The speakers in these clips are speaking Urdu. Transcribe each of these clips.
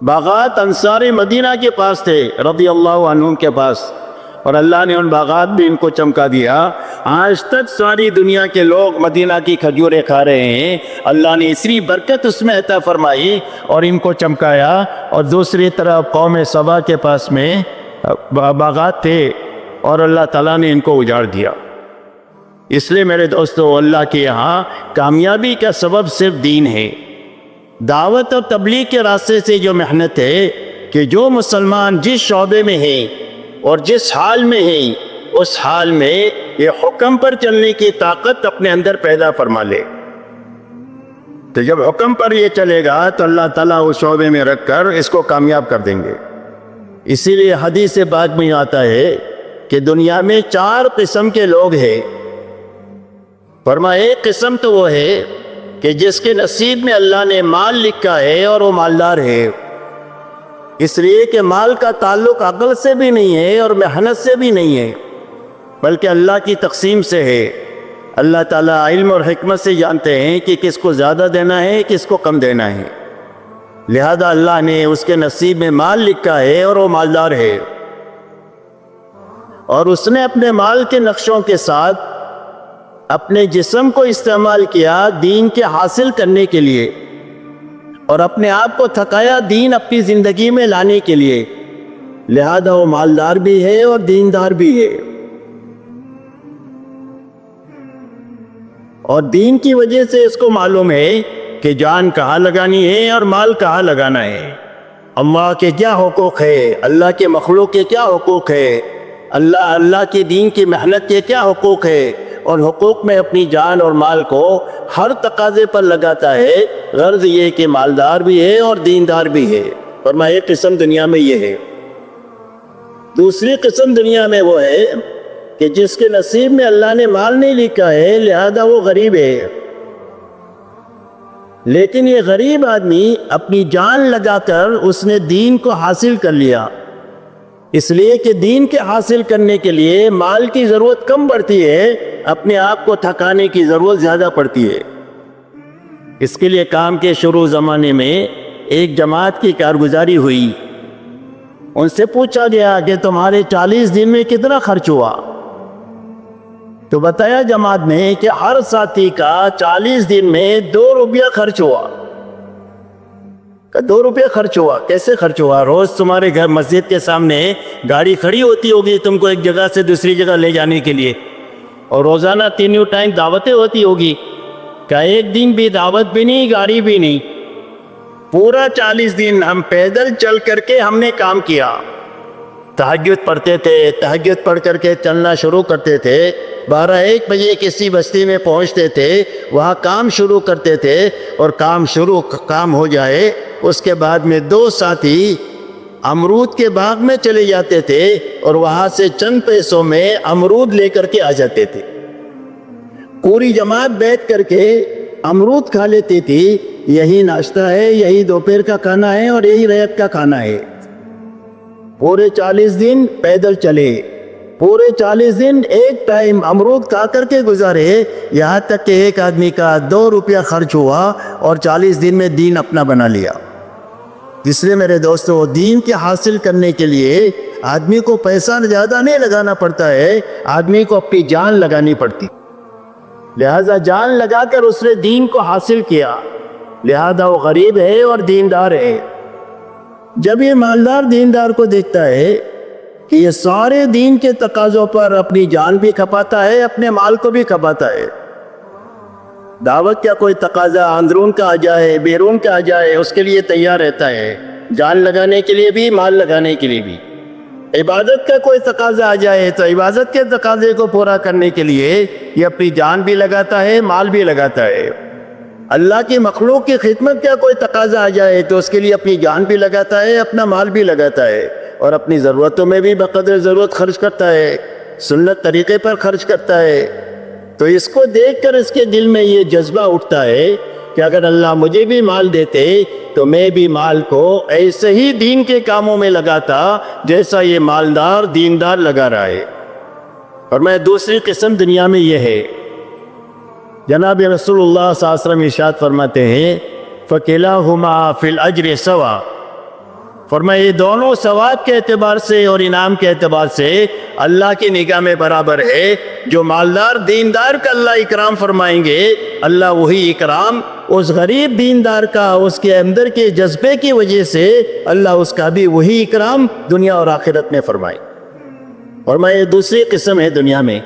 باغات انصار مدینہ کے پاس تھے رضی اللہ عنہم کے پاس، اور اللہ نے ان باغات بھی ان کو چمکا دیا۔ آج تک ساری دنیا کے لوگ مدینہ کی کھجوریں کھا رہے ہیں، اللہ نے اتنی برکت اس میں عطا فرمائی اور ان کو چمکایا۔ اور دوسری طرف قوم سبا کے پاس میں باغات تھے اور اللہ تعالیٰ نے ان کو اجاڑ دیا۔ اس لیے میرے دوستو، اللہ کے یہاں کامیابی کا سبب صرف دین ہے۔ دعوت اور تبلیغ کے راستے سے جو محنت ہے کہ جو مسلمان جس شعبے میں ہے اور جس حال میں ہے، اس حال میں یہ حکم پر چلنے کی طاقت اپنے اندر پیدا فرما لے، تو جب حکم پر یہ چلے گا تو اللہ تعالیٰ اس شعبے میں رکھ کر اس کو کامیاب کر دیں گے۔ اسی لیے حدیث پاک میں آتا ہے کہ دنیا میں 4 قسم کے لوگ ہیں۔ فرمایا ایک قسم تو وہ ہے کہ جس کے نصیب میں اللہ نے مال لکھا ہے اور وہ مالدار ہے، اس لیے کہ مال کا تعلق عقل سے بھی نہیں ہے اور محنت سے بھی نہیں ہے، بلکہ اللہ کی تقسیم سے ہے۔ اللہ تعالیٰ علم اور حکمت سے جانتے ہیں کہ کس کو زیادہ دینا ہے، کس کو کم دینا ہے، لہذا اللہ نے اس کے نصیب میں مال لکھا ہے اور وہ مالدار ہے، اور اس نے اپنے مال کے نقشوں کے ساتھ اپنے جسم کو استعمال کیا دین کے حاصل کرنے کے لیے، اور اپنے آپ کو تھکایا دین اپنی زندگی میں لانے کے لیے، لہذا وہ مالدار بھی ہے اور دیندار بھی ہے۔ اور دین کی وجہ سے اس کو معلوم ہے کہ جان کہاں لگانی ہے اور مال کہاں لگانا ہے، اللہ کے کیا حقوق ہے، اللہ کے مخلوق کے کیا حقوق ہے، اللہ کے دین کی محنت کے کیا حقوق ہے، اور حقوق میں اپنی جان اور مال کو ہر تقاضے پر لگاتا ہے۔ غرض یہ کہ مالدار بھی ہے اور دیندار بھی ہے۔ فرمایا ایک قسم دنیا میں یہ ہے۔ دوسری قسم دنیا میں وہ ہے کہ جس کے نصیب میں اللہ نے مال نہیں لکھا ہے، لہذا وہ غریب ہے، لیکن یہ غریب آدمی اپنی جان لگا کر اس نے دین کو حاصل کر لیا، اس لیے کہ دین کے حاصل کرنے کے لیے مال کی ضرورت کم پڑتی ہے، اپنے آپ کو تھکانے کی ضرورت زیادہ پڑتی ہے۔ اس کے لیے کام کے شروع زمانے میں ایک جماعت کی کارگزاری ہوئی، ان سے پوچھا گیا کہ تمہارے 40 دن میں کتنا خرچ ہوا؟ تو بتایا جماعت نے کہ ہر ساتھی کا 40 دن میں 2 روپیہ خرچ ہوا۔ 2 روپیہ خرچ ہوا؟ کیسے خرچ ہوا؟ روز تمہارے گھر مسجد کے سامنے گاڑی کھڑی ہوتی ہوگی تم کو ایک جگہ سے دوسری جگہ لے جانے کے لیے، اور روزانہ 3 ٹائم دعوتیں ہوتی ہوگی، کہ ایک دن بھی دعوت بھی نہیں، گاڑی بھی نہیں، پورا 40 دن ہم پیدل چل کر کے ہم نے کام کیا۔ تہجد پڑھتے تھے، تہجد پڑھ کر کے چلنا شروع کرتے تھے، 12-1 بجے کسی بستی میں پہنچتے تھے، وہاں کام شروع کرتے تھے، اور کام ہو جائے اس کے بعد میں 2 ساتھی امرود کے باغ میں چلے جاتے تھے اور وہاں سے چند پیسوں میں امرود لے کر کے آ جاتے تھے۔ پوری جماعت بیٹھ کر کے امرود کھا لیتی تھی۔ یہی ناشتہ ہے، یہی دوپہر کا کھانا ہے اور یہی رات کا کھانا ہے۔ پورے 40 دن پیدل چلے، پورے 40 دن ایک ٹائم امرود کھا کر کے گزارے، یہاں تک کہ ایک آدمی کا 2 روپیہ خرچ ہوا اور 40 دن میں دین اپنا بنا لیا۔ اس لیے میرے دوستو، دین کے حاصل کرنے کے لیے آدمی کو پیسہ زیادہ نہیں لگانا پڑتا ہے، آدمی کو اپنی جان لگانی پڑتی، لہذا جان لگا کر اس نے دین کو حاصل کیا، لہذا وہ غریب ہے اور دیندار ہے۔ جب یہ مالدار دیندار کو دیکھتا ہے کہ یہ سارے دین کے تقاضوں پر اپنی جان بھی کھپاتا ہے، اپنے مال کو بھی کھپاتا ہے، دعوت کا کوئی تقاضا اندرون کا آ جائے، بیرون کا آ جائے، اس کے لیے تیار رہتا ہے، جان لگانے کے لیے بھی، مال لگانے کے لیے بھی۔ عبادت کا کوئی تقاضا آ جائے تو عبادت کے تقاضے کو پورا کرنے کے لیے یہ اپنی جان بھی لگاتا ہے، مال بھی لگاتا ہے۔ اللہ کی مخلوق کی خدمت کا کوئی تقاضا آ جائے تو اس کے لیے اپنی جان بھی لگاتا ہے، اپنا مال بھی لگاتا ہے، اور اپنی ضرورتوں میں بھی بقدر ضرورت خرچ کرتا ہے، سنت طریقے پر خرچ کرتا ہے۔ تو اس کو دیکھ کر اس کے دل میں یہ جذبہ اٹھتا ہے کہ اگر اللہ مجھے بھی مال دیتے تو میں بھی مال کو ایسے ہی دین کے کاموں میں لگاتا جیسا یہ مالدار دیندار لگا رہا ہے۔ اور میں دوسری قسم دنیا میں یہ ہے، جناب رسول اللہ صلی اللہ علیہ وسلم ارشاد فرماتے ہیں فَكِلَاهُمَا فِي الْأَجْرِ سَوَاءٌ، فرمایا یہ دونوں ثواب کے اعتبار سے اور انعام کے اعتبار سے اللہ کی نگاہ میں برابر ہے۔ جو مالدار دیندار کا اللہ اکرام فرمائیں گے، اللہ وہی اکرام اس غریب دیندار کا، اس کے اندر کے جذبے کی وجہ سے اللہ اس کا بھی وہی اکرام دنیا اور آخرت میں فرمائے۔ فرمایا یہ دوسری قسم ہے دنیا میں۔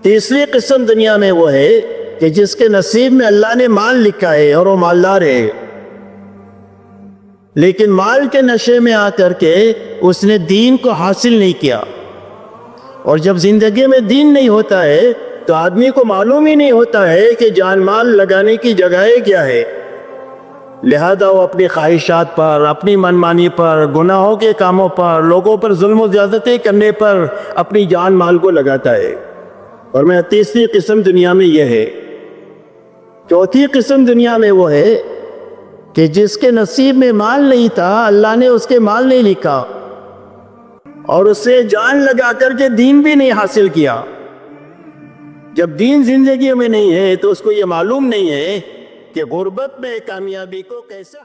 تیسری قسم دنیا میں وہ ہے کہ جس کے نصیب میں اللہ نے مال لکھا ہے اور وہ مالدار ہے، لیکن مال کے نشے میں آ کر کے اس نے دین کو حاصل نہیں کیا، اور جب زندگی میں دین نہیں ہوتا ہے تو آدمی کو معلوم ہی نہیں ہوتا ہے کہ جان مال لگانے کی جگہ کیا ہے، لہذا وہ اپنی خواہشات پر، اپنی منمانی پر، گناہوں کے کاموں پر، لوگوں پر ظلم و زیادتی کرنے پر اپنی جان مال کو لگاتا ہے۔ اور میں تیسری قسم دنیا میں یہ ہے۔ چوتھی قسم دنیا میں وہ ہے کہ جس کے نصیب میں مال نہیں تھا، اللہ نے اس کے مال نہیں لکھا، اور اسے جان لگا کر کے دین بھی نہیں حاصل کیا۔ جب دین زندگی میں نہیں ہے تو اس کو یہ معلوم نہیں ہے کہ غربت میں کامیابی کو کیسے